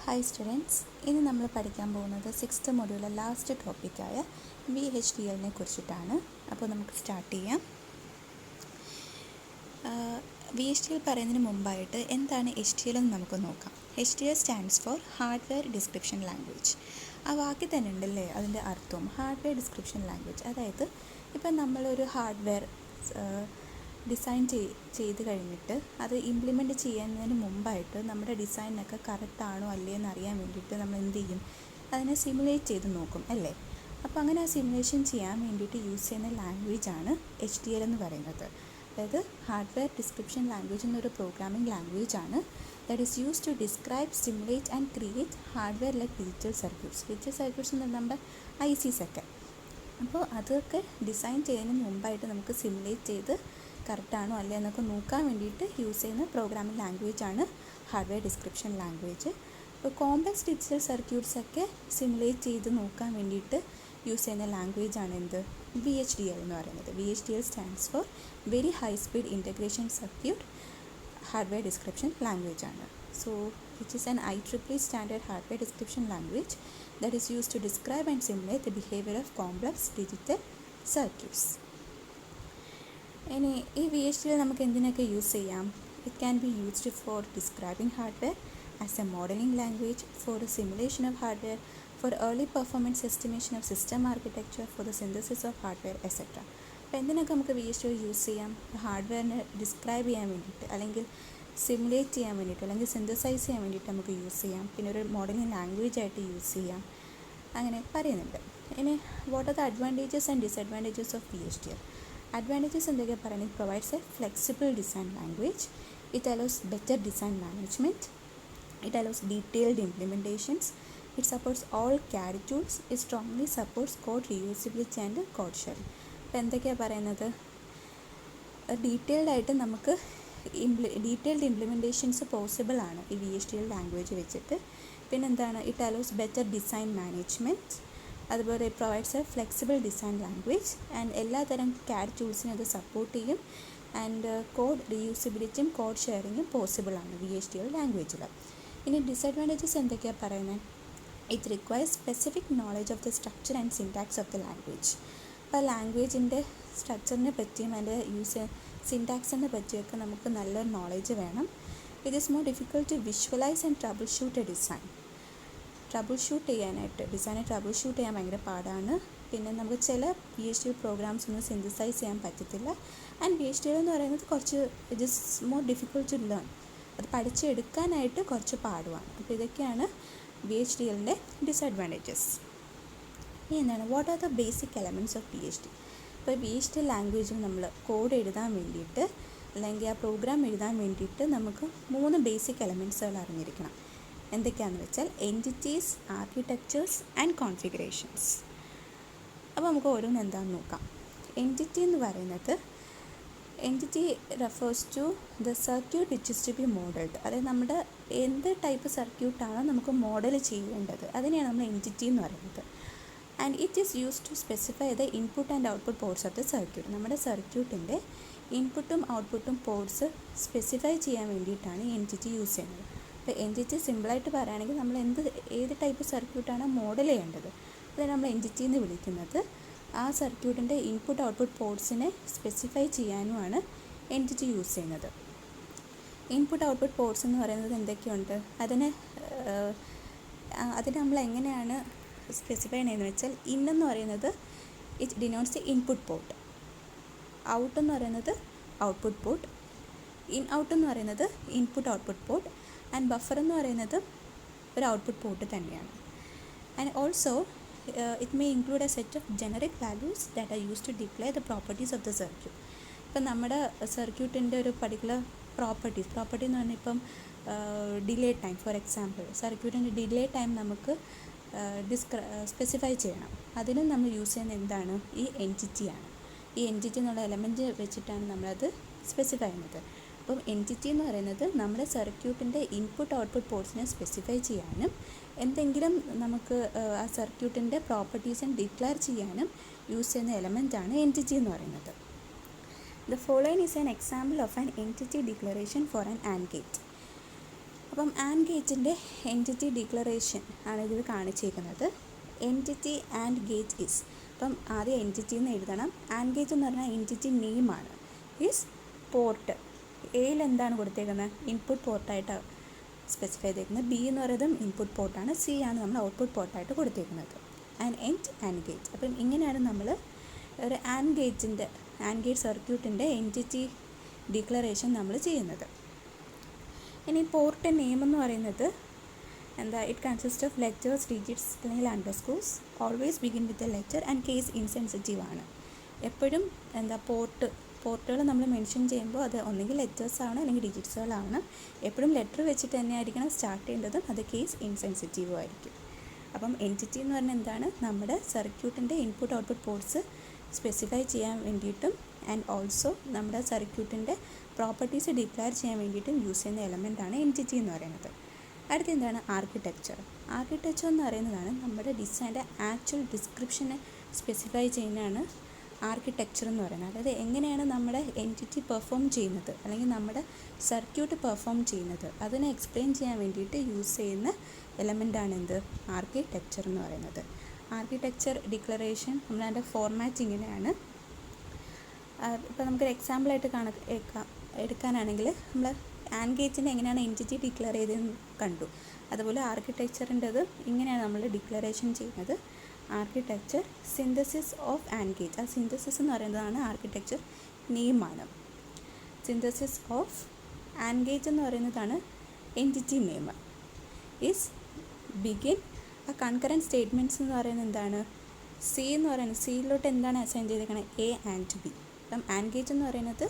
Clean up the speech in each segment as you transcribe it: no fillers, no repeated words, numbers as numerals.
Hi students, ഇനി നമ്മൾ പഠിക്കാൻ പോകുന്നത് 6th മൊഡ്യൂളിലെ ലാസ്റ്റ് ടോപ്പിക്കായ VHDLനെ കുറിച്ചിട്ടാണ്. അപ്പോൾ നമുക്ക് സ്റ്റാർട്ട് ചെയ്യാം. VHDL പറയുന്നതിന് മുമ്പായിട്ട് എന്താണ് HDL എന്ന് നമുക്ക് നോക്കാം. HDL stands for hardware description language. ആ വാക്കിൽ തന്നെ ഉണ്ടല്ലേ അതിൻ്റെ അർത്ഥം, ഹാർഡ്വെയർ ഡിസ്ക്രിപ്ഷൻ ലാംഗ്വേജ്. അതായത് ഇപ്പം നമ്മളൊരു ഹാർഡ്വെയർ ഡിസൈൻ ചെയ്ത് കഴിഞ്ഞിട്ട് അത് ഇംപ്ലിമെൻറ്റ് ചെയ്യുന്നതിന് മുമ്പായിട്ട് നമ്മുടെ ഡിസൈനൊക്കെ കറക്റ്റാണോ അല്ലേ എന്ന് അറിയാൻ വേണ്ടിയിട്ട് നമ്മൾ എന്ത് ചെയ്യും, അതിനെ സിമുലേറ്റ് ചെയ്ത് നോക്കും അല്ലേ. അപ്പോൾ അങ്ങനെ ആ സിമുലേഷൻ ചെയ്യാൻ വേണ്ടിയിട്ട് യൂസ് ചെയ്യുന്ന ലാംഗ്വേജാണ് HDL എന്ന് പറയുന്നത്. അതായത് ഹാർഡ്വെയർ ഡിസ്ക്രിപ്ഷൻ ലാംഗ്വേജ് എന്നൊരു പ്രോഗ്രാമിംഗ് ലാംഗ്വേജാണ് that is use to describe, simulate and create hardware like digital circuits. Digital circuits എന്ന് പറഞ്ഞാൽ നമ്മുടെ ICs ഒക്കെ. അപ്പോൾ അതൊക്കെ ഡിസൈൻ ചെയ്യുന്നതിന് മുമ്പായിട്ട് നമുക്ക് സിമുലേറ്റ് ചെയ്ത് കറക്റ്റാണോ അല്ലേ എന്നൊക്കെ നോക്കാൻ വേണ്ടിയിട്ട് യൂസ് ചെയ്യുന്ന പ്രോഗ്രാമിംഗ് ലാംഗ്വേജാണ് ഹാർഡ്വെയർ ഡിസ്ക്രിപ്ഷൻ ലാംഗ്വേജ്. ഇപ്പോൾ കോംപ്ലക്സ് ഡിജിറ്റൽ സർക്യൂട്ട്സൊക്കെ സിമുലേറ്റ് ചെയ്ത് നോക്കാൻ വേണ്ടിയിട്ട് യൂസ് ചെയ്യുന്ന ലാംഗ്വേജാണ് എന്ത്, VHDL എന്ന് പറയുന്നത്. VHDL stands for very high speed integration circuit hardware description ലാംഗ്വേജാണ്. So which is an IEEE standard hardware description language that is used to describe and simulate the behavior of complex digital circuits. ഇനി ഈ VHDL നമുക്ക് എന്തിനൊക്കെ use ചെയ്യാം? It can be used for describing hardware as a modelling language, for simulation of hardware, for early performance estimation of system architecture, for the synthesis of hardware etcetera. അപ്പോൾ എന്തിനൊക്കെ നമുക്ക് VHDL use ചെയ്യാം? ഹാർഡ്വെയറിനെ describe ചെയ്യാൻ വേണ്ടിയിട്ട്, അല്ലെങ്കിൽ simulate ചെയ്യാൻ വേണ്ടിയിട്ട്, അല്ലെങ്കിൽ സിന്തസൈസ് ചെയ്യാൻ വേണ്ടിയിട്ട് നമുക്ക് യൂസ് ചെയ്യാം. പിന്നെ ഒരു മോഡലിംഗ് ലാംഗ്വേജ് ആയിട്ട് യൂസ് ചെയ്യാം, അങ്ങനെ പറയുന്നുണ്ട്. ഇനി what are the advantages and disadvantages of VHDL? Advantages എന്തൊക്കെയാണ് പറയുന്നത്? It provides a flexible design language, it allows better design management, it allows detailed implementations, it supports all CAD tools, it strongly supports code reusability and code sharing. അപ്പോൾ എന്തൊക്കെയാണ് പറയുന്നത്? Detailed ആയിട്ട് നമുക്ക് detailed implementations possible ആണ് ഈ VHDL language വെച്ചിട്ട്. പിന്നെന്താണ്? It allows better design management, അതുപോലെ it provides a flexible design language and എല്ലാതരം CAD ടൂൾസിനെ അത് സപ്പോർട്ട് ചെയ്യും. ആൻഡ് കോഡ് റീയൂസിബിലിറ്റിയും കോഡ് ഷെയറിങ്ങും പോസിബിൾ ആണ് VHDL ലാംഗ്വേജിൽ. ഇനി ഡിസഡ്വാൻറ്റേജസ് എന്തൊക്കെയാണ് പറയുന്നത്? It requires specific knowledge of the structure and syntax of the language. അപ്പോൾ ലാംഗ്വേജിൻ്റെ സ്ട്രക്ചറിനെ പറ്റിയും അതിൻ്റെ സിൻടാക്സിനെ പറ്റിയൊക്കെ നമുക്ക് നല്ലൊരു നോളജ് വേണം. It is more difficult to visualise and troubleshoot a design. ഡിസൈനെ ട്രബിൾ ഷൂട്ട് ചെയ്യാൻ ഭയങ്കര പാടാണ്. പിന്നെ നമുക്ക് ചില VHDL പ്രോഗ്രാംസ് ഒന്നും സിന്തസൈസ് ചെയ്യാൻ പറ്റത്തില്ല. ആൻഡ് VHDL എന്ന് പറയുന്നത് കുറച്ച് it is more difficult to learn. അത് പഠിച്ചെടുക്കാനായിട്ട് കുറച്ച് പാടുമാണ്. അപ്പോൾ ഇതൊക്കെയാണ് VHDLൻ്റെ ഡിസഡ്വാൻറ്റേജസ്. ഇനി എന്താണ്, what are the basic elements of VHDL? ഇപ്പോൾ VHDL ലാംഗ്വേജിൽ നമ്മൾ കോഡ് എഴുതാൻ വേണ്ടിയിട്ട്, അല്ലെങ്കിൽ ആ പ്രോഗ്രാം എഴുതാൻ വേണ്ടിയിട്ട് നമുക്ക് 3 ബേസിക് എലമെൻറ്റ്സുകൾ അറിഞ്ഞിരിക്കണം. എന്തൊക്കെയാണെന്ന് വെച്ചാൽ എൻറ്റിറ്റീസ്, ആർക്കിടെക്ചേഴ്സ് ആൻഡ് കോൺഫിഗറേഷൻസ്. അപ്പോൾ നമുക്ക് ഓരോന്ന് എന്താണെന്ന് നോക്കാം. എൻറ്റിറ്റി എന്ന് പറയുന്നത്, entity refers to the circuit which is to be modelled. അതായത് നമ്മുടെ എന്ത് ടൈപ്പ് സർക്യൂട്ടാണോ നമുക്ക് മോഡൽ ചെയ്യേണ്ടത് അതിനെയാണ് നമ്മൾ എൻറ്റിറ്റി എന്ന് പറയുന്നത്. And it is use to specify the input and output ports of the circuit. നമ്മുടെ സർക്യൂട്ടിൻ്റെ ഇൻപുട്ടും ഔട്ട്പുട്ടും പോർട്സ് സ്പെസിഫൈ ചെയ്യാൻ വേണ്ടിയിട്ടാണ് ഈ എൻറ്റിറ്റി യൂസ് ചെയ്യുന്നത്. അപ്പോൾ എൻറ്റിറ്റി സിമ്പിളായിട്ട് പറയുകയാണെങ്കിൽ നമ്മൾ ഏത് ടൈപ്പ് സർക്യൂട്ടാണ് മോഡൽ ചെയ്യേണ്ടത് അതിനെ നമ്മൾ എൻറ്റിറ്റി എന്ന് വിളിക്കുന്നത്. ആ സർക്യൂട്ടിൻ്റെ ഇൻപുട്ട് ഔട്ട്പുട്ട് പോർട്സിനെ സ്പെസിഫൈ ചെയ്യാനുമാണ് എൻറ്റിറ്റി യൂസ് ചെയ്യുന്നത്. ഇൻപുട്ട് ഔട്ട്പുട്ട് പോർട്സ് എന്ന് പറയുന്നത് എന്തൊക്കെയുണ്ട്, അതിനെ നമ്മൾ എങ്ങനെയാണ് സ്പെസിഫൈ ചെയ്യുന്നതെന്ന് വെച്ചാൽ, ഇൻ എന്ന് പറയുന്നത് it denotes the input port, out എന്ന് പറയുന്നത് ഔട്ട്പുട്ട് പോർട്ട്, ഇൻ ഔട്ട് എന്ന് പറയുന്നത് input output port, and buffer എന്ന് പറയുന്നത് ഒരു ഔട്ട്പുട്ട് പോർട്ട് തന്നെയാണ്. And also it may include a set of generic values that are use to declare the properties of the circuit. ഇപ്പം നമ്മുടെ സർക്യൂട്ടിൻ്റെ ഒരു പർട്ടിക്കുലർ പ്രോപ്പർട്ടി എന്ന് പറഞ്ഞാൽ ഇപ്പം ഡിലേ ടൈം, ഫോർ എക്സാമ്പിൾ സർക്യൂട്ടിൻ്റെ ഡിലേ ടൈം നമുക്ക് സ്പെസിഫൈ ചെയ്യണം. അതിന് നമ്മൾ യൂസ് ചെയ്യുന്ന എന്താണ്, ഈ എൻറ്റിറ്റിയാണ്. ഈ എൻറ്റിറ്റി എന്നുള്ള എലമെൻറ്റ് വെച്ചിട്ടാണ് നമ്മളത് സ്പെസിഫൈ ചെയ്യുന്നത്. അപ്പം എൻറ്റിറ്റി എന്ന് പറയുന്നത് നമ്മുടെ സർക്യൂട്ടിൻ്റെ ഇൻപുട്ട് ഔട്ട്പുട്ട് പോർട്സിനെ സ്പെസിഫൈ ചെയ്യാനും എന്തെങ്കിലും നമുക്ക് ആ സർക്യൂട്ടിൻ്റെ പ്രോപ്പർട്ടീസും ഡിക്ലെയർ ചെയ്യാനും യൂസ് ചെയ്യുന്ന എലമെൻറ്റാണ് എൻറ്റിറ്റി എന്ന് പറയുന്നത്. The following is an example of an entity declaration for an AND gate. അപ്പം ആൻഡ് ഗേറ്റിൻ്റെ എൻറ്റിറ്റി ഡിക്ലറേഷൻ ആണ് ഇതിൽ കാണിച്ചിരിക്കുന്നത്. എൻറ്റിറ്റി ആൻഡ് ഗേറ്റ് ഈസ്, അപ്പം ആദ്യം എൻറ്റിറ്റി എന്ന് എഴുതണം. ആൻഡ് ഗേറ്റ് എന്ന് പറഞ്ഞാൽ എൻറ്റിറ്റി നെയിമാണ്. Is port. എയിൽ എന്താണ് കൊടുത്തേക്കുന്നത്? ഇൻപുട്ട് പോർട്ടായിട്ട് സ്പെസിഫൈ ചെയ്തേക്കുന്നത്. ബി എന്ന് പറയുന്നതും ഇൻപുട്ട് പോർട്ടാണ്. സി ആണ് നമ്മൾ ഔട്ട്പുട്ട് പോർട്ടായിട്ട് കൊടുത്തേക്കുന്നത്. And gate. അപ്പം ഇങ്ങനെയാണ് നമ്മൾ ഒരു ആൻഡ് ഗേറ്റ് സർക്യൂട്ടിൻ്റെ എൻറ്റിറ്റി ഡിക്ലറേഷൻ നമ്മൾ ചെയ്യുന്നത്. ഇനി പോർട്ട് നെയിം എന്ന് പറയുന്നത് എന്താ? It consist of letters, digits അല്ലെങ്കിൽ underscores. Always begin with a letter and case insensitive ആണ്. എപ്പോഴും എന്താ പോർട്ടുകൾ നമ്മൾ മെൻഷൻ ചെയ്യുമ്പോൾ അത് ഒന്നെങ്കിൽ ലെറ്റേഴ്സ് ആണ് അല്ലെങ്കിൽ ഡിജിറ്റ്സുകളാണ്. എപ്പോഴും ലെറ്റർ വെച്ചിട്ട് തന്നെ ആയിരിക്കണം സ്റ്റാർട്ട് ചെയ്യേണ്ടതും. അത് കേസ് ഇൻസെൻസിറ്റീവും ആയിരിക്കും. അപ്പം എൻറ്റിറ്റി എന്ന് പറഞ്ഞാൽ എന്താണ്? നമ്മുടെ സർക്യൂട്ടിൻ്റെ ഇൻപുട്ട് ഔട്ട്പുട്ട് പോർട്സ് സ്പെസിഫൈ ചെയ്യാൻ വേണ്ടിയിട്ടും ആൻഡ് ഓൾസോ നമ്മുടെ സർക്യൂട്ടിൻ്റെ പ്രോപ്പർട്ടീസ് ഡിക്ലെയർ ചെയ്യാൻ വേണ്ടിയിട്ടും യൂസ് ചെയ്യുന്ന എലമെൻ്റാണ് എൻറ്റിറ്റി എന്ന് പറയുന്നത്. അടുത്ത എന്താണ്? ആർക്കിടെക്ചർ. ആർക്കിടെക്ചർ എന്ന് പറയുന്നതാണ് നമ്മുടെ ഡിസൈൻ്റെ ആക്ച്വൽ ഡിസ്ക്രിപ്ഷനെ സ്പെസിഫൈ ചെയ്യുന്നതാണ് ആർക്കിടെക്ചർ എന്ന് പറയുന്നത്. അതായത് എങ്ങനെയാണ് നമ്മുടെ എൻറ്റിറ്റി പെർഫോം ചെയ്യുന്നത് അല്ലെങ്കിൽ നമ്മുടെ സർക്യൂട്ട് പെർഫോം ചെയ്യുന്നത് അതിനെ എക്സ്പ്ലെയിൻ ചെയ്യാൻ വേണ്ടിയിട്ട് യൂസ് ചെയ്യുന്ന എലമെൻ്റാണ് എന്ത്? ആർക്കിടെക്ചർ എന്ന് പറയുന്നത്. ആർക്കിടെക്ചർ ഡിക്ലറേഷൻ നമ്മളതിൻ്റെ ഫോർമാറ്റ് ഇങ്ങനെയാണ്. ഇപ്പോൾ നമുക്കൊരു എക്സാമ്പിളായിട്ട് എടുക്കാനാണെങ്കിൽ നമ്മൾ ആൻഡ് ഗേറ്റിൻ്റെ എങ്ങനെയാണ് എൻറ്റിറ്റി ഡിക്ലെയർ ചെയ്തതെന്ന് കണ്ടു. അതുപോലെ ആർക്കിടെക്ചറിൻ്റെത് ഇങ്ങനെയാണ് നമ്മൾ ഡിക്ലറേഷൻ ചെയ്യുന്നത്. Architecture synthesis of and gate. ആ സിന്തസിസ് എന്ന് പറയുന്നതാണ് ആർക്കിടെക്ചർ നെയിമാണ്. സിന്തസിസ് ഓഫ് ആൻഡ് ഗേറ്റ് എന്ന് പറയുന്നതാണ് എൻറ്റിറ്റി നെയിം. Is begin. ആ കൺകറൻറ്റ് സ്റ്റേറ്റ്മെൻറ്റ്സ് എന്ന് പറയുന്നത് എന്താണ്? സി എന്ന് പറയുന്നത്, സിയിലോട്ട് എന്താണ് അസൈൻ ചെയ്തേക്കുന്നത്? A and B. അപ്പം ആൻഡ് ഗേറ്റ് എന്ന് പറയുന്നത്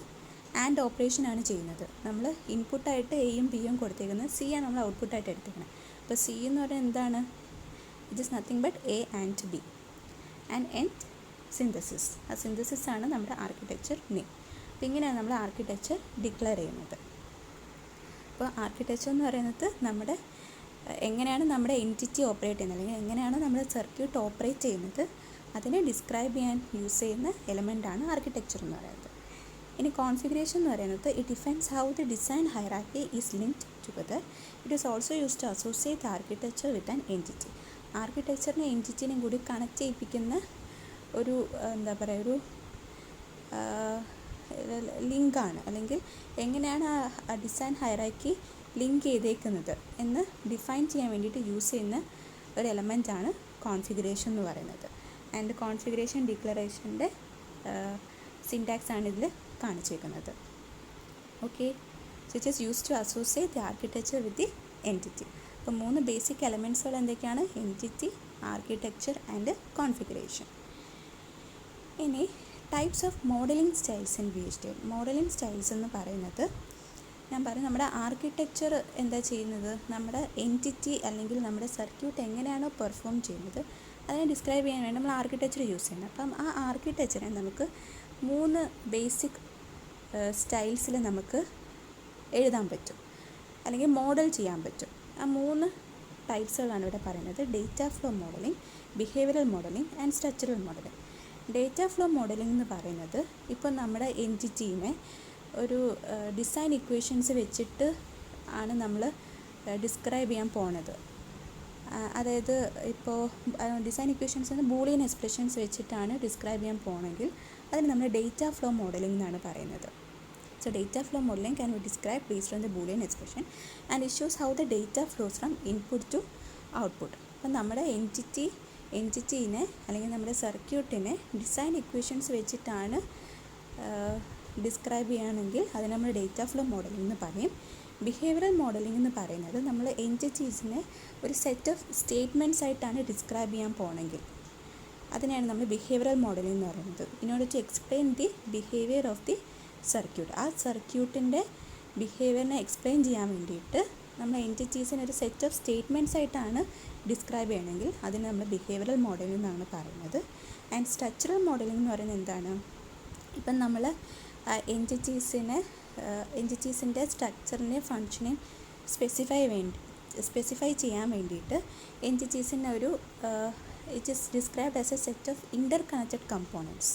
ആൻഡ് ഓപ്പറേഷനാണ് ചെയ്യുന്നത്. നമ്മൾ ഇൻപുട്ടായിട്ട് എയും ബിയും കൊടുത്തേക്കുന്നത്, സി ആണ് നമ്മൾ ഔട്ട്പുട്ടായിട്ട് എടുത്തേക്കുന്നത്. അപ്പോൾ സി എന്ന് പറയുന്നത് എന്താണ്? It is nothing but A and B. And end synthesis. ആ സിന്തസിസ് ആണ് നമ്മുടെ ആർക്കിടെക്ചർ നെയിം. അപ്പോൾ ഇങ്ങനെയാണ് നമ്മൾ ആർക്കിടെക്ചർ ഡിക്ലെയർ ചെയ്യുന്നത്. അപ്പോൾ ആർക്കിടെക്ചർ എന്ന് പറയുന്നത് നമ്മുടെ എങ്ങനെയാണ് നമ്മുടെ എൻറ്റിറ്റി ഓപ്പറേറ്റ് ചെയ്യുന്നത് അല്ലെങ്കിൽ എങ്ങനെയാണ് നമ്മുടെ സർക്യൂട്ട് ഓപ്പറേറ്റ് ചെയ്യുന്നത് അതിനെ ഡിസ്ക്രൈബ് ചെയ്യാൻ യൂസ് ചെയ്യുന്ന എലമെൻ്റാണ് ആർക്കിടെക്ചർ എന്ന് പറയുന്നത്. ഇനി കോൺഫിഗറേഷൻ എന്ന് പറയുന്നത് it defines how the design hierarchy is linked together. It is also use to associate architecture with an entity. ആർക്കിടെക്ചറിനെ എൻറ്റിറ്റിനെയും കൂടി കണക്ട് ചെയ്യിപ്പിക്കുന്ന ഒരു എന്താ പറയുക ഒരു ലിങ്കാണ് അല്ലെങ്കിൽ എങ്ങനെയാണ് ആ ഡിസൈൻ ഹൈറാർക്കി ലിങ്ക് ചെയ്തേക്കുന്നത് എന്ന് ഡിഫൈൻ ചെയ്യാൻ വേണ്ടിയിട്ട് യൂസ് ചെയ്യുന്ന ഒരു എലമെൻ്റാണ് കോൺഫിഗറേഷൻ എന്ന് പറയുന്നത്. ആൻഡ് കോൺഫിഗറേഷൻ ഡിക്ലറേഷൻ്റെ സിൻടാക്സ് ആണ് ഇതിൽ കാണിച്ചേക്കുന്നത്. Okay, so it is use to associate the architecture with the entity. അപ്പോൾ 3 ബേസിക് എലമെൻറ്റ്സുകൾ എന്തൊക്കെയാണ്? Entity, architecture and configuration. ഇനി types of modelling styles in Vhdl. Modelling styles എന്ന് പറയുന്നത് ഞാൻ പറയും നമ്മുടെ ആർക്കിടെക്ചർ എന്താ ചെയ്യുന്നത്? നമ്മുടെ എൻറ്റിറ്റി അല്ലെങ്കിൽ നമ്മുടെ സർക്യൂട്ട് എങ്ങനെയാണോ പെർഫോം ചെയ്യുന്നത് അതിനെ ഡിസ്ക്രൈബ് ചെയ്യാൻ വേണ്ടി നമ്മൾ ആർക്കിടെക്ചർ യൂസ് ചെയ്യണം. അപ്പം ആ ആർക്കിടെക്ചറെ നമുക്ക് 3 ബേസിക് സ്റ്റൈൽസിൽ നമുക്ക് എഴുതാൻ പറ്റും അല്ലെങ്കിൽ മോഡൽ ചെയ്യാൻ പറ്റും. ആ 3 ടൈപ്സുകളാണ് ഇവിടെ പറയുന്നത്. Data flow modelling, behavioural modelling and structural modelling. Data flow modelling എന്ന് പറയുന്നത് ഇപ്പോൾ നമ്മുടെ എൻറ്റിറ്റീനെ ഒരു ഡിസൈൻ ഇക്വേഷൻസ് വെച്ചിട്ട് ആണ് നമ്മൾ ഡിസ്ക്രൈബ് ചെയ്യാൻ പോണത്. അതായത് ഇപ്പോൾ ഡിസൈൻ ഇക്വേഷൻസ് എന്ന് ബൂളിയൻ എക്സ്പ്രഷൻസ് വെച്ചിട്ടാണ് ഡിസ്ക്രൈബ് ചെയ്യാൻ പോകണമെങ്കിൽ അതിന് നമ്മൾ ഡേറ്റ ഫ്ലോ മോഡലിംഗ് എന്നാണ് പറയുന്നത്. So data flow modeling can be described based on the Boolean expression and it shows how the data flows from input to output. അപ്പോൾ നമ്മുടെ എൻറ്റിറ്റീനെ അല്ലെങ്കിൽ നമ്മുടെ സർക്യൂട്ടിനെ ഡിസൈൻ ഇക്വേഷൻസ് വെച്ചിട്ടാണ് ഡിസ്ക്രൈബ് ചെയ്യുകയാണെങ്കിൽ അതിന് നമ്മൾ ഡേറ്റ ഫ്ലോ മോഡലിംഗ് എന്ന് പറയും. ബിഹേവിയറൽ മോഡലിംഗ് എന്ന് പറയുന്നത് നമ്മൾ എൻറ്റിറ്റീസിനെ ഒരു സെറ്റ് ഓഫ് സ്റ്റേറ്റ്മെൻറ്റ്സ് ആയിട്ടാണ് ഡിസ്ക്രൈബ് ചെയ്യാൻ പോകണമെങ്കിൽ അതിനെയാണ് നമ്മൾ ബിഹേവിയറൽ മോഡലിംഗ് എന്ന് പറയുന്നത്. In order to explain the behaviour of the circuit, ആ സർക്യൂട്ടിൻ്റെ ബിഹേവിയറിനെ എക്സ്പ്ലെയിൻ ചെയ്യാൻ വേണ്ടിയിട്ട് നമ്മൾ എൻറ്റിറ്റീസിനെ ഒരു സെറ്റ് ഓഫ് സ്റ്റേറ്റ്മെൻറ്റ്സ് ആയിട്ടാണ് ഡിസ്ക്രൈബ് ചെയ്യണമെങ്കിൽ അതിന് നമ്മൾ ബിഹേവിയറൽ മോഡലിംഗ് എന്നാണ് പറയുന്നത്. ആൻഡ് സ്ട്രക്ചറൽ മോഡലിംഗ് എന്ന് പറയുന്നത് എന്താണ്? ഇപ്പം നമ്മൾ എൻറ്റിറ്റീസിൻ്റെ സ്ട്രക്ചറിനെ ഫങ്ഷനെയും സ്പെസിഫൈ ചെയ്യാൻ വേണ്ടിയിട്ട് എൻറ്റിറ്റീസിനെ ഒരു it is described as a set of interconnected components.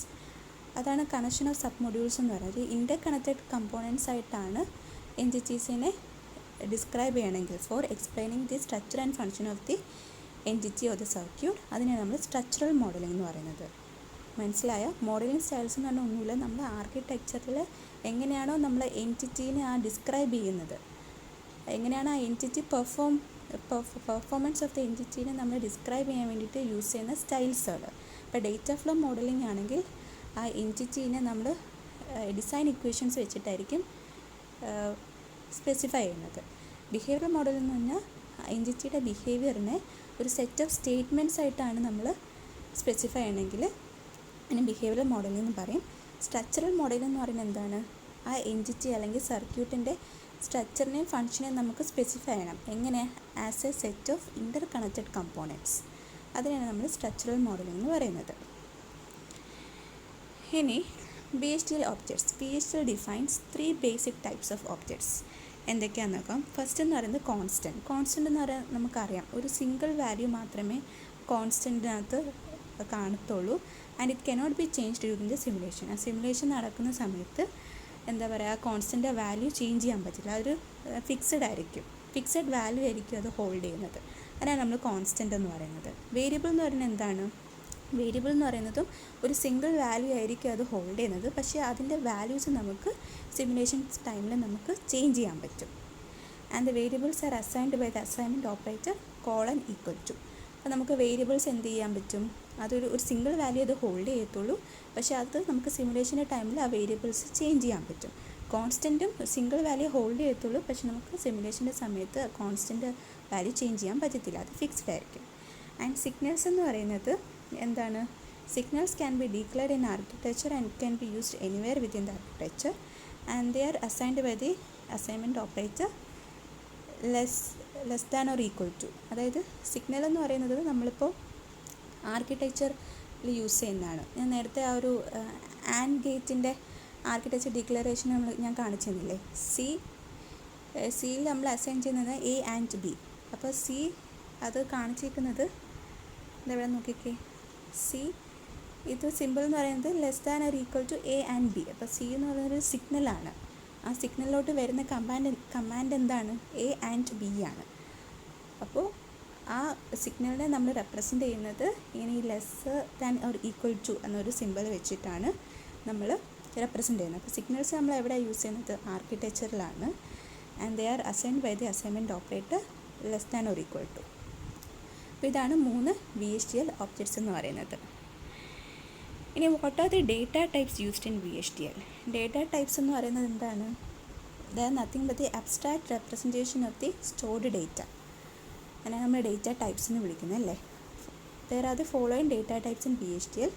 അതാണ് കണക്ഷൻ ഓഫ് സബ് മൊഡ്യൂൾസ് എന്ന് പറയുന്നത്. ഇൻ്റർ കണക്റ്റഡ് കമ്പോണൻറ്റ്സ് ആയിട്ടാണ് എൻറ്റിറ്റീസിനെ ഡിസ്ക്രൈബ് ചെയ്യണമെങ്കിൽ for explaining the structure and function of the entity of the circuit, അതിനെ നമ്മൾ സ്ട്രക്ചറൽ മോഡലിംഗ് എന്ന് പറയുന്നത്. മനസ്സിലായ? മോഡലിംഗ് സ്റ്റൈൽസ് എന്ന് പറഞ്ഞാൽ ഒന്നുമില്ല, നമ്മൾ ആർക്കിടെക്ചറിൽ എങ്ങനെയാണോ നമ്മൾ എൻറ്റിറ്റീനെ ഡിസ്ക്രൈബ് ചെയ്യുന്നത്, എങ്ങനെയാണ് ആ എൻറ്റിറ്റി പെർഫോമൻസ് ഓഫ് ദി എൻറ്റിറ്റീനെ നമ്മൾ ഡിസ്ക്രൈബ് ചെയ്യാൻ വേണ്ടിയിട്ട് യൂസ് ചെയ്യുന്ന സ്റ്റൈൽസുകൾ. ഇപ്പോൾ ഡേറ്റ ഫ്ലോ മോഡലിംഗ് ആണെങ്കിൽ ആ എൻറ്റിറ്റീനെ നമ്മൾ ഡിസൈൻ ഇക്വേഷൻസ് വെച്ചിട്ടായിരിക്കും സ്പെസിഫൈ ചെയ്യുന്നത്. ബിഹേവിയർ മോഡൽ എന്ന് പറഞ്ഞാൽ എൻറ്റിറ്റിയുടെ ബിഹേവിയറിനെ ഒരു സെറ്റ് ഓഫ് സ്റ്റേറ്റ്മെൻറ്റ്സ് ആയിട്ടാണ് നമ്മൾ സ്പെസിഫൈ ചെയ്യണമെങ്കിൽ അതിന് ബിഹേവിയർ മോഡൽ എന്ന് പറയും. സ്ട്രക്ചറൽ മോഡൽ എന്ന് പറയുന്നത് എന്താണ്? ആ എൻറ്റിറ്റി അല്ലെങ്കിൽ സർക്യൂട്ടിൻ്റെ സ്ട്രക്ചറിനെയും ഫങ്ഷനെയും നമുക്ക് സ്പെസിഫൈ ചെയ്യണം. എങ്ങനെ? As a set of interconnected components. അതിനാണ് നമ്മൾ സ്ട്രക്ചറൽ മോഡലിംഗ് എന്ന് പറയുന്നത്. ഇനി Vhdl objects. Vhdl defines 3 basic types of objects. എന്തൊക്കെയാണെന്ന് നോക്കാം. ഫസ്റ്റ് എന്ന് പറയുന്നത് കോൺസ്റ്റൻ്റ് എന്ന് പറയാൻ നമുക്കറിയാം, ഒരു സിംഗിൾ വാല്യൂ മാത്രമേ കോൺസ്റ്റൻറ്റിനകത്ത് കാണത്തുള്ളൂ. And it cannot be change during the simulation. ആ സിമുലേഷൻ നടക്കുന്ന സമയത്ത് എന്താ പറയുക, കോൺസ്റ്റൻ്റ് വാല്യൂ ചേഞ്ച് ചെയ്യാൻ പറ്റില്ല, അതൊരു ഫിക്സഡ് ആയിരിക്കും, ഫിക്സഡ് വാല്യൂ ആയിരിക്കും അത് ഹോൾഡ് ചെയ്യുന്നത്. അതാണ് നമ്മൾ കോൺസ്റ്റൻ്റ് എന്ന് പറയുന്നത്. വേരിയബിൾ എന്ന് പറയുന്നത് എന്താണ്? വേരിയബിൾ എന്ന് പറയുന്നതും ഒരു സിംഗിൾ വാല്യൂ ആയിരിക്കും അത് ഹോൾഡ് ചെയ്യുന്നത്, പക്ഷേ അതിൻ്റെ വാല്യൂസ് നമുക്ക് സിമുലേഷൻ ടൈമിൽ നമുക്ക് ചേഞ്ച് ചെയ്യാൻ പറ്റും. And the variables are assigned by the assignment operator : (=). അപ്പോൾ നമുക്ക് വേരിയബിൾസ് എന്ത് ചെയ്യാൻ പറ്റും? അതൊരു സിംഗിൾ വാല്യൂ അത് ഹോൾഡ് ചെയ്യത്തുള്ളൂ, പക്ഷേ അത് നമുക്ക് സിമുലേഷൻ്റെ ടൈമിൽ ആ വേരിയബിൾസ് ചേഞ്ച് ചെയ്യാൻ പറ്റും. കോൺസ്റ്റൻറ്റും സിംഗിൾ വാല്യൂ ഹോൾഡ് ചെയ്യത്തുള്ളൂ, പക്ഷേ നമുക്ക് സിമുലേഷൻ്റെ സമയത്ത് കോൺസ്റ്റൻറ്റ് വാല്യൂ ചേഞ്ച് ചെയ്യാൻ പറ്റത്തില്ല, അത് ഫിക്സ്ഡ് ആയിരിക്കും. ആൻഡ് സിഗ്നൽസ് എന്ന് പറയുന്നത് എന്താണ്? Signals can be declared in architecture and can be used anywhere within the architecture and they are assigned by the assignment operator less than or equal to. അതായത് signal എന്ന് പറയുന്നത് നമ്മളിപ്പോൾ ആർക്കിടെക്ചറിൽ use ചെയ്യുന്നതാണ്. ഞാൻ നേരത്തെ ആ ഒരു ആൻഡ് ഗേറ്റിൻ്റെ ആർക്കിടെക്ചർ ഡിക്ലറേഷൻ ഞാൻ കാണിച്ചു തന്നില്ലേ. സിയിൽ നമ്മൾ അസൈൻ ചെയ്യുന്നത് എ ആൻഡ് ബി. അപ്പോൾ സി അത് കാണിച്ചിരിക്കുന്നത് ഇതെവിടെ നോക്കിക്കേ, സി ഇത് സിമ്പിൾ എന്ന് പറയുന്നത് less than or equal to A and B. അപ്പോൾ സി എന്ന് പറയുന്നൊരു സിഗ്നലാണ്. ആ സിഗ്നലിലോട്ട് വരുന്ന കമാൻഡ് എന്താണ്? എ ആൻഡ് ബി ആണ്. അപ്പോൾ ആ സിഗ്നലിനെ നമ്മൾ റെപ്രസെൻ്റ് ചെയ്യുന്നത് ഇങ്ങനെ ഈ less than or equal to എന്നൊരു സിമ്പിൾ വെച്ചിട്ടാണ് നമ്മൾ റെപ്രസെൻ്റ് ചെയ്യുന്നത്. അപ്പോൾ സിഗ്നൽസ് നമ്മൾ എവിടെ യൂസ് ചെയ്യുന്നത്? ആർക്കിടെക്ചറിലാണ്. And they are assigned by the assignment operator less than or equal to. അപ്പോൾ ഇതാണ് 3 Vhdl ഒബ്ജക്ട്സ് എന്ന് പറയുന്നത്. ഇനി what are the data types used in Vhdl? Data types എന്ന് പറയുന്നത് എന്താണ്? They are nothing but the abstract representation of the stored data. അങ്ങനെ നമ്മൾ ഡേറ്റ ടൈപ്സ് എന്ന് വിളിക്കുന്നത് അല്ലേ. There are the following data types in Vhdl: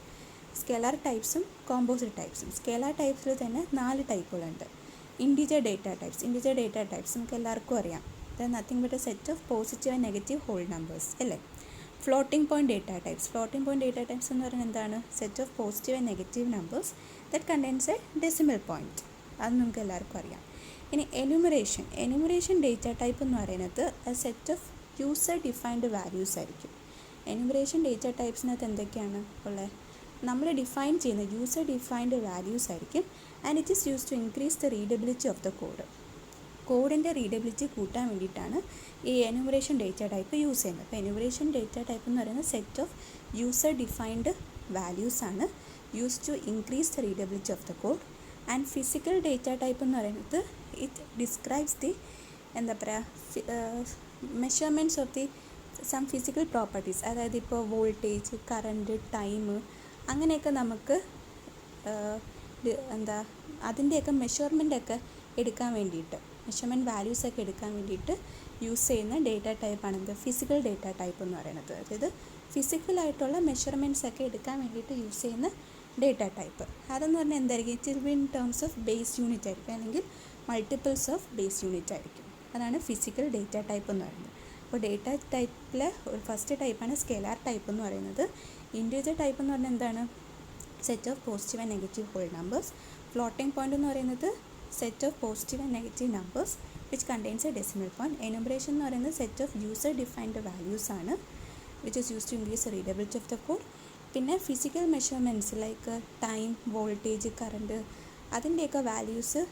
scalar ടൈപ്സും composite ടൈപ്സും. സ്കെലാർ ടൈപ്സിൽ തന്നെ 4 ടൈപ്പുകളുണ്ട്. ഇൻറ്റിജർ ഡേറ്റ ടൈപ്സ് നമുക്ക് എല്ലാവർക്കും അറിയാം. They're nothing but a set of positive and negative whole numbers അല്ലേ. ഫ്ലോട്ടിംഗ് പോയിൻറ്റ് ഡേറ്റ ടൈപ്സ് എന്ന് പറയുന്നത് എന്താണ്? Set of positive and negative numbers that contains a decimal point. അത് നമുക്ക് എല്ലാവർക്കും അറിയാം. ഇനി എനുമറേഷൻ ഡേറ്റ ടൈപ്പ് എന്ന് പറയുന്നത് a set of user defined values ആയിരിക്കും. എനുമറേഷൻ ഡേറ്റ ടൈപ്സിനകത്ത് എന്തൊക്കെയാണ് ഉള്ളത്? നമ്മൾ ഡിഫൈൻ ചെയ്യുന്ന യൂസർ ഡിഫൈൻഡ് വാല്യൂസ് ആയിരിക്കും. And it is use to increase the readability of the കോഡിൻ്റെ റീഡബിലിറ്റി കൂട്ടാൻ വേണ്ടിയിട്ടാണ് ഈ എനുമറേഷൻ ഡേറ്റ ടൈപ്പ് യൂസ് ചെയ്യുന്നത്. അപ്പോൾ എനുമറേഷൻ ഡേറ്റ ടൈപ്പ് എന്ന് പറയുന്നത് set of user defined values ആണ്, use to increase the readability of the code. And physical data type എന്ന് പറയുന്നത് ഇറ്റ് ഡിസ്ക്രൈബ്സ് ദി എന്താ പറയുക measurements of the some physical properties. അതായത് ഇപ്പോൾ വോൾട്ടേജ്, കറണ്ട്, ടൈം, അങ്ങനെയൊക്കെ നമുക്ക് അതിൻ്റെയൊക്കെ മെഷർമെൻ്റൊക്കെ എടുക്കാൻ വേണ്ടിയിട്ട്, മെഷർമെൻറ്റ് വാല്യൂസൊക്കെ എടുക്കാൻ വേണ്ടിയിട്ട് യൂസ് ചെയ്യുന്ന ഡേറ്റ ടൈപ്പാണ് എന്ത്? ഫിസിക്കൽ ഡേറ്റ ടൈപ്പ് എന്ന് പറയുന്നത്. അതായത് ഫിസിക്കലായിട്ടുള്ള മെഷർമെൻറ്റ്സൊക്കെ എടുക്കാൻ വേണ്ടിയിട്ട് യൂസ് ചെയ്യുന്ന ഡേറ്റ ടൈപ്പ്. അതെന്ന് പറഞ്ഞാൽ എന്തായിരിക്കും? It will be in terms of base unit ആയിരിക്കും, അല്ലെങ്കിൽ മൾട്ടിപ്പിൾസ് ഓഫ് ബേസ് യൂണിറ്റ് ആയിരിക്കും. അതാണ് ഫിസിക്കൽ ഡേറ്റ ടൈപ്പ് എന്ന് പറയുന്നത്. അപ്പോൾ ഡേറ്റ ടൈപ്പിലെ ഒരു ഫസ്റ്റ് ടൈപ്പാണ് സ്കെലാർ ടൈപ്പ് എന്ന് പറയുന്നത്. ഇൻറ്റിജർ ടൈപ്പ് എന്ന് പറഞ്ഞാൽ എന്താണ്? Set of positive and negative whole numbers. Floating point എന്ന് പറയുന്നത് set of positive and negative numbers which contains a decimal point. Enumeration എന്ന് പറയുന്നത് set of user defined values ആണ്, which is use to increase readability of the code. പിന്നെ physical measurements like time, voltage, current, അതിൻ്റെയൊക്കെ values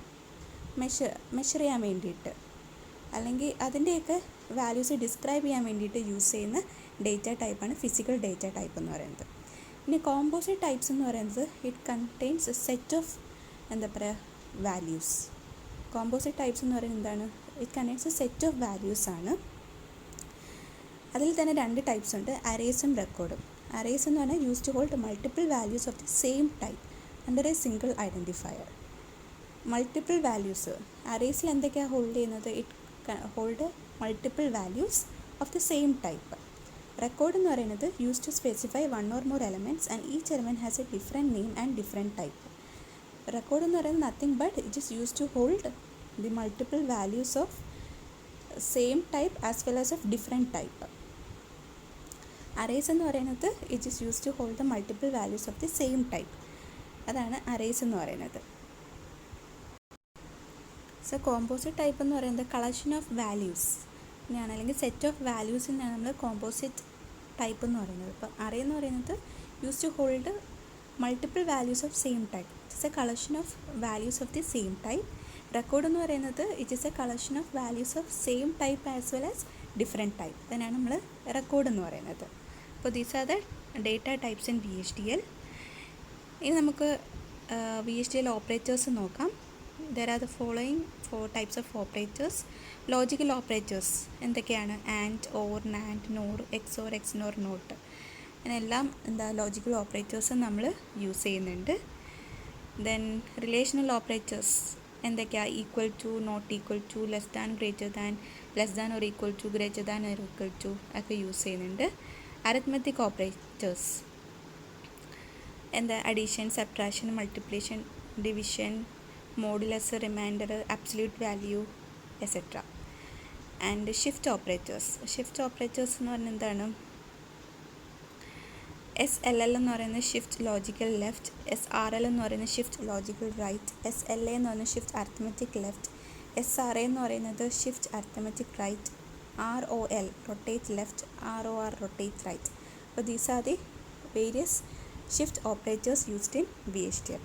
measure ചെയ്യാൻ വേണ്ടിയിട്ട് അല്ലെങ്കിൽ അതിൻ്റെയൊക്കെ values describe ചെയ്യാൻ വേണ്ടിയിട്ട് യൂസ് ചെയ്യുന്ന ഡേറ്റ ടൈപ്പാണ് ഫിസിക്കൽ ഡേറ്റ ടൈപ്പ് എന്ന് പറയുന്നത്. ഇനി കോമ്പോസിറ്റ് ടൈപ്സ് എന്ന് പറയുന്നത് it contains A set of എന്താ പറയുക വാല്യൂസ്. കോമ്പോസിറ്റ് ടൈപ്സ് എന്ന് പറയുന്നത് എന്താണ്? It contains A set of values ആണ്. അതിൽ തന്നെ 2 ടൈപ്സ് ഉണ്ട്, അറേസും റെക്കോർഡും. അറേസ് എന്ന് പറഞ്ഞാൽ use to hold multiple values of the same type under a single identifier. Multiple values അറേസിൽ എന്തൊക്കെയാണ് ഹോൾഡ് ചെയ്യുന്നത്? It hold multiple values of the same type. Record എന്ന് പറയുന്നത് use to specify 1 or more elements and each element has a different name and different type. Record എന്ന് പറയുന്നത് nothing but it is use to hold the multiple values of same type as well as of different type. Arrays എന്ന് പറയുന്നത് it is use to hold the multiple values of the same type. അതാണ് arrays എന്ന് പറയുന്നത്. So composite type എന്ന് പറയുന്നത് collection of values ഇങ്ങനെയാണ്, അല്ലെങ്കിൽ set of വാല്യൂസിനാണ് നമ്മൾ കോമ്പോസിറ്റ് ടൈപ്പ് എന്ന് പറയുന്നത്. ഇപ്പോൾ അറേ എന്ന് പറയുന്നത് use to hold multiple values of same type. It's a collection of values of the same type. Record എന്ന് പറയുന്നത് it is a collection of values of same type as well as different type. അതിനാണ് നമ്മൾ record എന്ന് പറയുന്നത്. അപ്പോൾ these are the data types in VHDL. ഇനി നമുക്ക് VHDL operators നോക്കാം. There are the following 4 types of operators. Logical operators എന്തൊക്കെയാണ്? AND, OR, NAND, NOR, XOR, XNOR, NOT. ഇതിനെല്ലാം ലോജിക്കൽ ഓപ്പറേറ്റേഴ്സ് നമ്മൾ യൂസ് ചെയ്യുന്നുണ്ട്. ദെൻ റിലേഷണൽ ഓപ്പറേറ്റേഴ്സ് എന്തൊക്കെയാണ്? Equal to, not equal to, less than, greater than, less than or equal to, greater than or equal to ഒക്കെ use ചെയ്യുന്നുണ്ട്. Arithmetic operators addition, subtraction, multiplication, division, modulus, remainder, absolute value etcetera. And shift operators. Shift operators എന്ന് പറഞ്ഞാൽ എന്താണ്? SLL എന്ന് പറയുന്നത് shift logical left, SRL എന്ന് പറയുന്നത് shift logical right, SLA എന്ന് പറയുന്നത് ഷിഫ്റ്റ് അരിത്മെറ്റിക് ലെഫ്റ്റ്, SRA എന്ന് പറയുന്നത് shift arithmetic right, ROL rotate left, ROR rotate right. അപ്പോൾ these are the various shift operators used in VHDL.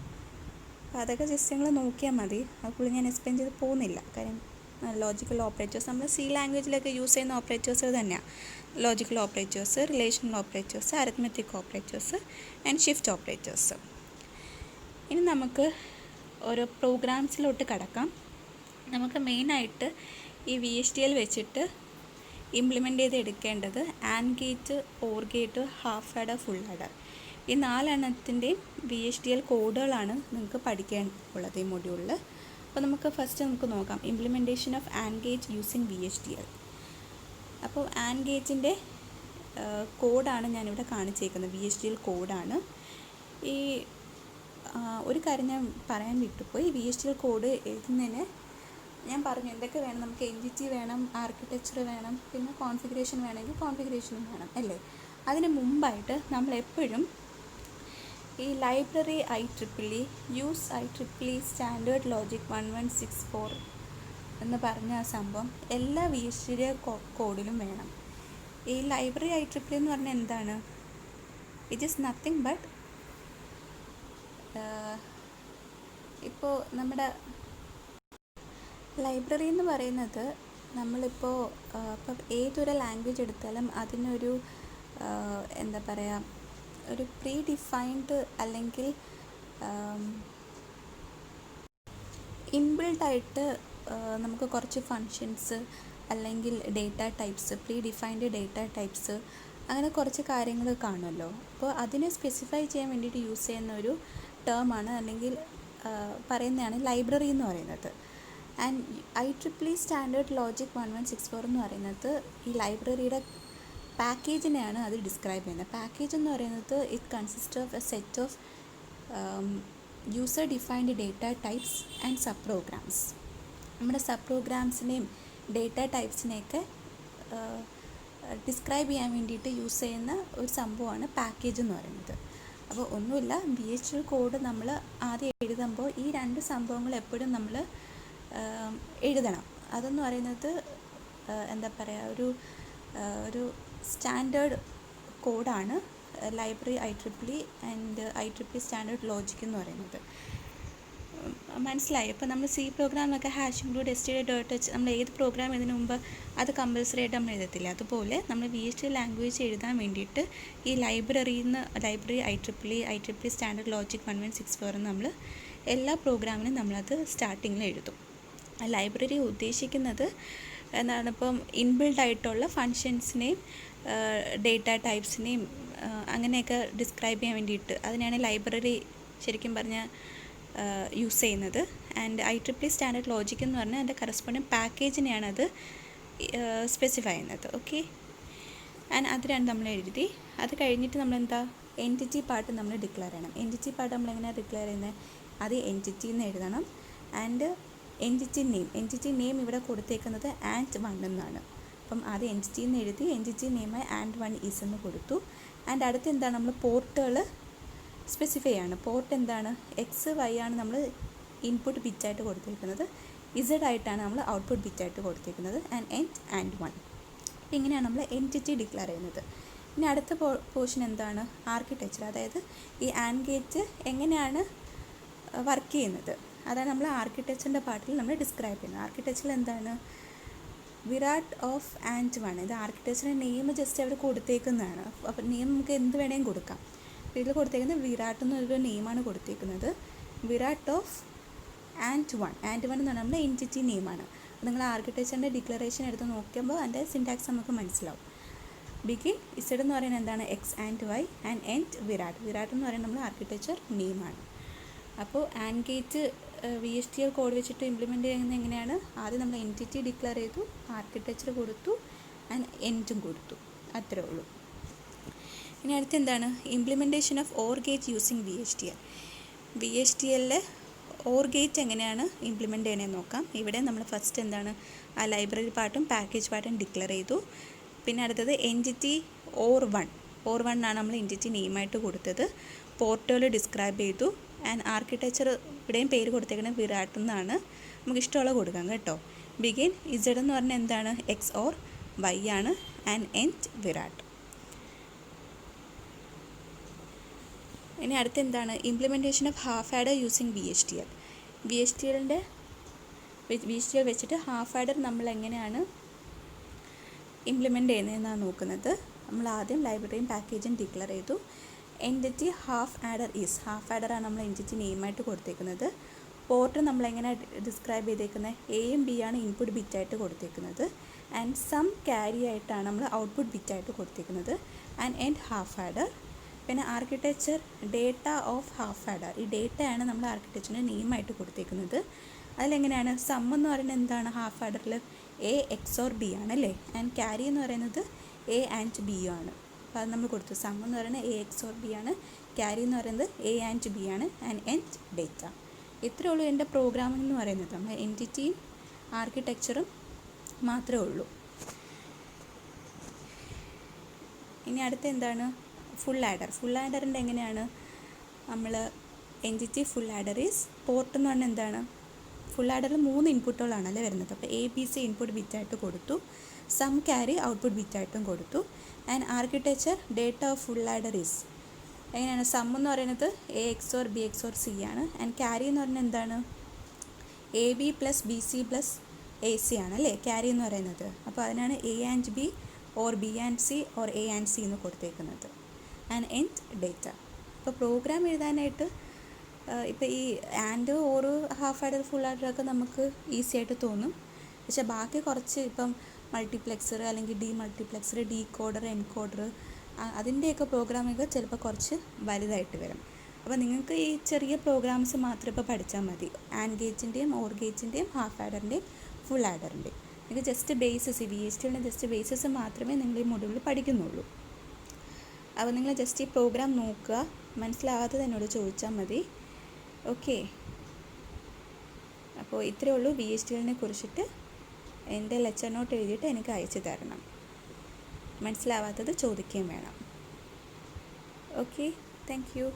അപ്പോൾ അതൊക്കെ ജസ്റ്റ് നിങ്ങൾ നോക്കിയാൽ മതി. അതുപോലെ ഞാൻ എക്സ്പ്ലെയിൻ ചെയ്ത് പോകുന്നില്ല. കാര്യം ലോജിക്കൽ ഓപ്പറേറ്റേഴ്സ് നമ്മൾ C ലാംഗ്വേജിലൊക്കെ യൂസ് ചെയ്യുന്ന ഓപ്പറേറ്റേഴ്സ് തന്നെയാണ്. Logical operators, relational operators, arithmetic operators and shift operators. ഇനി നമുക്ക് ഓരോ പ്രോഗ്രാംസിലോട്ട് കടക്കാം. നമുക്ക് മെയിനായിട്ട് ഈ VHDL വെച്ചിട്ട് ഇംപ്ലിമെൻ്റ് ചെയ്ത് എടുക്കേണ്ടത് and gate, or gate, half adder, full adder. ഈ 4 എണ്ണത്തിൻ്റെയും VHDL കോഡുകളാണ് നിങ്ങൾക്ക് പഠിക്കാനുള്ളത് ഈ മൊഡ്യൂളിൽ. അപ്പോൾ നമുക്ക് ഫസ്റ്റ് നമുക്ക് നോക്കാം implementation of and gate using VHDL. അപ്പോൾ ആൻഡ് ഗേറ്റിൻ്റെ കോഡാണ് ഞാനിവിടെ കാണിച്ചേക്കുന്നത്. VHDL കോഡാണ്. ഈ ഒരു കാര്യം ഞാൻ പറയാൻ വിട്ടുപോയി. VHDL കോഡ് എഴുതുന്നതിന് ഞാൻ പറഞ്ഞു എന്തൊക്കെ വേണം. നമുക്ക് എൻറ്റിറ്റി വേണം, ആർക്കിടെക്ചർ വേണം, പിന്നെ കോൺഫിഗറേഷൻ വേണമെങ്കിൽ കോൺഫിഗറേഷനും വേണം അല്ലേ. അതിന് മുമ്പായിട്ട് നമ്മളെപ്പോഴും ഈ library IEEE use IEEE standard logic 1164 എന്ന് പറഞ്ഞ ആ സംഭവം എല്ലാ VHDL കോഡിലും വേണം. ഈ ലൈബ്രറി IEEE എന്ന് പറഞ്ഞാൽ എന്താണ്? ഇറ്റ് ഈസ് നത്തിങ് ബട്ട് ഇപ്പോൾ നമ്മുടെ ലൈബ്രറി എന്ന് പറയുന്നത് നമ്മളിപ്പോൾ ഇപ്പം ഏതൊരു ലാംഗ്വേജ് എടുത്താലും അതിനൊരു എന്താ പറയുക, ഒരു പ്രീ ഡിഫൈൻഡ് അല്ലെങ്കിൽ ഇൻബിൽഡായിട്ട് നമുക്ക് കുറച്ച് ഫങ്ഷൻസ് അല്ലെങ്കിൽ data types, pre defined data types, അങ്ങനെ കുറച്ച് കാര്യങ്ങൾ കാണുമല്ലോ. അപ്പോൾ അതിനെ സ്പെസിഫൈ ചെയ്യാൻ വേണ്ടിയിട്ട് യൂസ് ചെയ്യുന്ന ഒരു ടേമാണ് അല്ലെങ്കിൽ പറയുന്നതാണ് ലൈബ്രറി എന്ന് പറയുന്നത്. ആൻഡ് IEEE സ്റ്റാൻഡേർഡ് ലോജിക് 1164 എന്ന് പറയുന്നത് ഈ ലൈബ്രറിയുടെ പാക്കേജിനെയാണ് അത് ഡിസ്ക്രൈബ് ചെയ്യുന്നത്. പാക്കേജ് എന്ന് പറയുന്നത് it consist of A set of user defined data types and sub programmes. നമ്മുടെ സബ് പ്രോഗ്രാംസിനെയും ഡേറ്റ ടൈപ്സിനെയൊക്കെ ഡിസ്ക്രൈബ് ചെയ്യാൻ വേണ്ടിയിട്ട് യൂസ് ചെയ്യുന്ന ഒരു സംഭവമാണ് പാക്കേജ് എന്ന് പറയുന്നത്. അപ്പോൾ ഒന്നുമില്ല, VHDL കോഡ് നമ്മൾ ആദ്യം എഴുതുമ്പോൾ ഈ 2 സംഭവങ്ങൾ എപ്പോഴും നമ്മൾ എഴുതണം. അതെന്ന് പറയുന്നത് എന്താ പറയുക, ഒരു സ്റ്റാൻഡേർഡ് കോഡാണ് library IEEE and IEEE standard logic എന്ന് പറയുന്നത്. മനസ്സിലായി. ഇപ്പോൾ നമ്മൾ സി പ്രോഗ്രാമിലൊക്കെ hash include STD dot H നമ്മൾ ഏത് പ്രോഗ്രാം ഇതിനു മുമ്പ് അത് കമ്പൽസറി ആയിട്ട് നമ്മൾ എഴുതത്തില്ല. അതുപോലെ നമ്മൾ VHDL ലാംഗ്വേജ് എഴുതാൻ വേണ്ടിയിട്ട് ഈ ലൈബ്രറി IEEE സ്റ്റാൻഡേർഡ് ലോജിക് 1164 എന്ന് നമ്മൾ എല്ലാ പ്രോഗ്രാമിനും നമ്മളത് സ്റ്റാർട്ടിങ്ങിൽ എഴുതും. ആ ലൈബ്രറി ഉദ്ദേശിക്കുന്നത് എന്താണ്, ഇപ്പം ഇൻബിൽഡ് ആയിട്ടുള്ള ഫങ്ഷൻസിനെയും ഡേറ്റ ടൈപ്സിനെയും അങ്ങനെയൊക്കെ ഡിസ്ക്രൈബ് ചെയ്യാൻ വേണ്ടിയിട്ട് അതിനാണ് ലൈബ്രറി ശരിക്കും പറഞ്ഞാൽ യൂസ് ചെയ്യുന്നത്. ആൻഡ് IEEE സ്റ്റാൻഡേർഡ് ലോജിക് എന്ന് പറഞ്ഞാൽ അതിൻ്റെ കറസ്പോണ്ടിങ് പാക്കേജിനെയാണ് അത് സ്പെസിഫൈ ചെയ്യുന്നത്. ഓക്കെ, ആൻഡ് അത് രണ്ട് നമ്മൾ എഴുതി. അത് കഴിഞ്ഞിട്ട് നമ്മളെന്താ എൻറ്റിറ്റി പാർട്ട് നമ്മൾ ഡിക്ലെയർ ചെയ്യണം. എൻറ്റിറ്റി പാർട്ട് നമ്മളെങ്ങനെയാണ് ഡിക്ലെയർ ചെയ്യുന്നത്? അത് എൻറ്റിറ്റി എന്ന് എഴുതണം. ആൻഡ് എൻറ്റിറ്റി നെയിം ഇവിടെ കൊടുത്തേക്കുന്നത് and1 എന്നാണ്. അപ്പം അത് എൻറ്റിറ്റി എന്ന് എഴുതി, എൻറ്റിറ്റി നെയിമായി and1 is എന്ന് കൊടുത്തു. ആൻഡ് അടുത്ത് എന്താണ്, നമ്മൾ പോർട്ടുകൾ സ്പെസിഫൈ ആണ്. പോർട്ട് എന്താണ്, XY ആണ് നമ്മൾ ഇൻപുട്ട് ബിറ്റായിട്ട് കൊടുത്തിരിക്കുന്നത്, Z ആയിട്ടാണ് നമ്മൾ ഔട്ട്പുട്ട് ബിറ്റായിട്ട് കൊടുത്തിരിക്കുന്നത്. and1 ഇങ്ങനെയാണ് നമ്മൾ എൻറ്റിറ്റി ഡിക്ലെയർ ചെയ്യുന്നത്. ഇനി അടുത്ത പോർഷൻ എന്താണ്, ആർക്കിടെക്ചർ. അതായത് ഈ ആൻഡ് ഗേറ്റ് എങ്ങനെയാണ് വർക്ക് ചെയ്യുന്നത്, അതാണ് നമ്മൾ ആർക്കിടെക്ചറിൻ്റെ പാർട്ടിൽ നമ്മൾ ഡിസ്ക്രൈബ് ചെയ്യുന്നത്. ആർക്കിടെക്ചറിൽ എന്താണ്, വിരാട് ഓഫ് and1. ഇത് ആർക്കിടെക്ചറിൻ്റെ നെയിം ജസ്റ്റ് അവർ കൊടുത്തേക്കുന്നതാണ്. അപ്പോൾ നെയിം നമുക്ക് എന്ത് വേണമെങ്കിലും കൊടുക്കാം. ഇതിൽ കൊടുത്തേക്കുന്നത് വിരാട് എന്നൊരു നെയിമാണ് കൊടുത്തേക്കുന്നത്. വിരാട് ഓഫ് and1 എന്ന് പറഞ്ഞാൽ നമ്മുടെ എൻറ്റിറ്റി നെയിമാണ്. അപ്പോൾ നിങ്ങൾ ആർക്കിടെക്ചറിൻ്റെ ഡിക്ലറേഷൻ എടുത്ത് നോക്കുമ്പോൾ അതിൻ്റെ സിൻടാക്സ് നമുക്ക് മനസ്സിലാവും. ബിഗിൻ Z എന്ന് പറയുന്നത് എന്താണ്, X and Y, and end Virat എന്ന് പറയുന്നത് നമ്മൾ ആർക്കിടെക്ചർ നെയിമാണ്. അപ്പോൾ ആൻഡ് ഗേറ്റ് VHDL കോഡ് വെച്ചിട്ട് ഇംപ്ലിമെൻറ്റ് ചെയ്യുന്നത് എങ്ങനെയാണ്, ആദ്യം നമ്മൾ എൻറ്റിറ്റി ഡിക്ലെയർ ചെയ്തു, ആർക്കിടെക്ചർ കൊടുത്തു, ആൻഡ് എൻഡും കൊടുത്തു. അത്രേ ഉള്ളൂ. ഇനി അടുത്ത് എന്താണ്, implementation of or gate using VHDL or gate എങ്ങനെയാണ് ഇംപ്ലിമെൻറ്റ് ചെയ്യണമെന്ന് നോക്കാം. ഇവിടെ നമ്മൾ ഫസ്റ്റ് എന്താണ്, ആ ലൈബ്രറി പാർട്ടും പാക്കേജ് പാർട്ടും ഡിക്ലെയർ ചെയ്തു. പിന്നെ അടുത്തത് എൻറ്റിറ്റി ഓർ വൺ ആണ് നമ്മൾ എൻറ്റിറ്റി നെയിമായിട്ട് കൊടുത്തത്. പോർട്ടുകൾ ഡിസ്ക്രൈബ് ചെയ്തു. ആൻഡ് ആർക്കിടെക്ചർ ഇവിടെയും പേര് കൊടുത്തേക്കുന്നത് വിരാട് എന്നാണ്, നമുക്ക് ഇഷ്ടമുള്ള കൊടുക്കാം കേട്ടോ. ബിഗിൻ Z എന്ന് പറഞ്ഞാൽ എന്താണ്, X or Y ആണ്, ആൻഡ് എൻഡ് വിരാട്. ഇനി അടുത്ത് എന്താണ്, implementation of half adder using VHDL വെച്ചിട്ട് ഹാഫ് ആഡർ നമ്മൾ എങ്ങനെയാണ് ഇംപ്ലിമെൻറ്റ് ചെയ്യുന്നതെന്നാണ് നോക്കുന്നത്. നമ്മൾ ആദ്യം ലൈബ്രറിയും പാക്കേജും ഡിക്ലെയർ ചെയ്തു. എൻറ്റിറ്റി ഹാഫ് ആഡറാണ് നമ്മൾ എൻറ്റിറ്റി നെയിമായിട്ട് കൊടുത്തേക്കുന്നത്. പോർട്ട് നമ്മളെങ്ങനെ ഡിസ്ക്രൈബ് ചെയ്തേക്കുന്നത്, Aയും B ആണ് ഇൻപുട്ട് ബിറ്റായിട്ട് കൊടുത്തേക്കുന്നത്. ആൻഡ് സം ക്യാരി ആയിട്ടാണ് നമ്മൾ ഔട്ട്പുട്ട് ബിറ്റായിട്ട് കൊടുത്തേക്കുന്നത്. And end half adder. പിന്നെ architecture data of half adder, ഈ ഡേറ്റയാണ് നമ്മൾ ആർക്കിടെക്ചറിൻ്റെ നെയിമായിട്ട് കൊടുത്തേക്കുന്നത്. അതിലെങ്ങനെയാണ്, സം എന്ന് പറയുന്നത് എന്താണ്, ഹാഫ് ആഡറിൽ A XOR B ആണല്ലേ. ആൻഡ് ക്യാരി എന്ന് പറയുന്നത് A and B ആണ്. അപ്പോൾ അത് നമ്മൾ കൊടുത്തു. സം എന്ന് പറയുന്നത് A XOR B ആണ്, ക്യാരി എന്ന് പറയുന്നത് A and B ആണ്, ആൻഡ് എൻഡ് ഡേറ്റ. ഇത്രയേ ഉള്ളൂ എൻ്റെ പ്രോഗ്രാമിംഗ് എന്ന് പറയുന്നത്. നമ്മൾ എൻറ്റിറ്റിയും ആർക്കിടെക്ചറും മാത്രമേ ഉള്ളൂ. ഇനി അടുത്ത എന്താണ്, ഫുൾ ആഡറിൻ്റെ എങ്ങനെയാണ്, നമ്മൾ entity full adder is, port എന്ന് പറഞ്ഞാൽ എന്താണ്, ഫുൾ ആഡറിൽ 3 ഇൻപുട്ടുകളാണല്ലേ വരുന്നത്. അപ്പോൾ ABC ഇൻപുട്ട് ബിറ്റായിട്ട് കൊടുത്തു, സം ക്യാരി ഔട്ട്പുട്ട് ബിറ്റായിട്ടും കൊടുത്തു. And architecture data of full adder is എങ്ങനെയാണ്, സം എന്ന് പറയുന്നത് A XOR B XOR C ആണ്. ആൻഡ് ക്യാരി എന്ന് പറഞ്ഞാൽ എന്താണ്, AB + BC + AC ആണല്ലേ ക്യാരി എന്ന് പറയുന്നത്. അപ്പോൾ അതിനാണ് A and B or B and C or A and C എന്ന് കൊടുത്തേക്കുന്നത്. And end data. അപ്പോൾ പ്രോഗ്രാം എഴുതാനായിട്ട് ഇപ്പോൾ ഈ ആൻഡ് ഓറ് ഹാഫ് ആഡർ ഫുൾ ആഡറൊക്കെ നമുക്ക് ഈസി ആയിട്ട് തോന്നും. പക്ഷേ ബാക്കി കുറച്ച് ഇപ്പം മൾട്ടിപ്ലെക്സർ അല്ലെങ്കിൽ ഡീമൾട്ടിപ്ലെക്സർ, ഡീകോഡർ, എൻകോഡർ, അതിൻ്റെയൊക്കെ പ്രോഗ്രാമൊക്കെ ചിലപ്പോൾ കുറച്ച് വലുതായിട്ട് വരും. അപ്പോൾ നിങ്ങൾക്ക് ഈ ചെറിയ പ്രോഗ്രാംസ് മാത്രം ഇപ്പോൾ പഠിച്ചാൽ മതി. ആൻഡ് ഗേറ്റിൻ്റെയും ഓർ ഗേറ്റിൻ്റെയും ഹാഫ് ആഡറിൻ്റെയും ഫുൾ ആഡറിൻ്റെയും. നിങ്ങൾക്ക് ജസ്റ്റ് ബേസിസ്, VHDLൻ്റെ ജസ്റ്റ് ബേസിസ് മാത്രമേ നിങ്ങൾ ഈ മൊഡ്യൂളിൽ പഠിക്കുന്നുള്ളൂ. അപ്പോൾ നിങ്ങൾ ജസ്റ്റ് ഈ പ്രോഗ്രാം നോക്കുക, മനസ്സിലാകാത്തത് എന്നോട് ചോദിച്ചാൽ മതി. ഓക്കെ, അപ്പോൾ ഇത്രയേ ഉള്ളൂ VHDLനെ കുറിച്ചിട്ട്. എൻ്റെ ലെക്ചർ നോട്ട് എഴുതിയിട്ട് എനിക്ക് അയച്ചു തരണം. മനസ്സിലാവാത്തത് ചോദിക്കുകയും വേണം. Okay, thank you.